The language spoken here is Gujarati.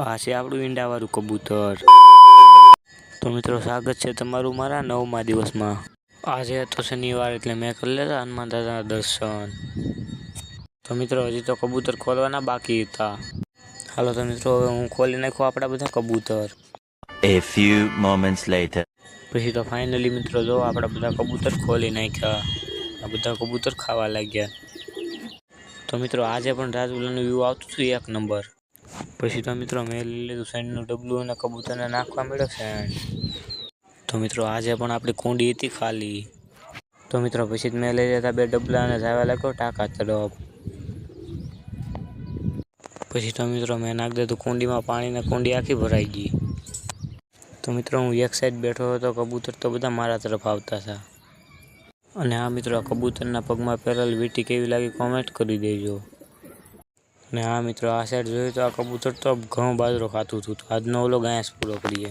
આ છે આપણું ઈંડાવાળું કબૂતર। તો મિત્રો સ્વાગત છે તમારું મારા 9મા દિવસમાં। આજે હતો શનિવાર એટલે મેં કરી લીધા હનુમાન દાદાના દર્શન। તો મિત્રો હજી તો કબૂતર ખોલવાના બાકી હતા। હાલો તો મિત્રો હવે હું ખોલી નાખું આપણા બધા કબૂતર। A few moments later. પછી તો ફાઇનલી મિત્રો જો આપણા બધા કબૂતર ખોલી નાખ્યા। આ બધા કબૂતર ખાવા લાગ્યા। તો મિત્રો આજે પણ રાજુલાનું વ્યૂ આવતું હતું 1 નંબર। પછી તો મિત્રો મેં લઈ લીધું સેન્ડનું ડબલું અને કબૂતરને નાખવા મળ્યો સેન્ડ। તો મિત્રો આજે પણ આપણી કુંડી હતી ખાલી। તો મિત્રો પછી મેં લઈ લીધા 2 ડબલા અને જવા લાગ્યો ટાંકા તરફ। પછી તો મિત્રો મેં નાખી દીધું કુંડીમાં પાણી ને કુંડી આખી ભરાઈ ગઈ। તો મિત્રો હું એક સાઈડ બેઠો હતો, કબૂતર તો બધા મારા તરફ આવતા હતા। અને આ મિત્રો કબૂતરના પગમાં પહેરેલ વીંટી કેવી લાગી કોમેન્ટ કરી દેજો। અને હા મિત્રો આ સાઈડ જોયું તો આ કબૂતર તો ઘઉં બાજરો ખાતું હતું। તો આજનો વ્લોગ અહીંયા જ પૂરો કરીએ।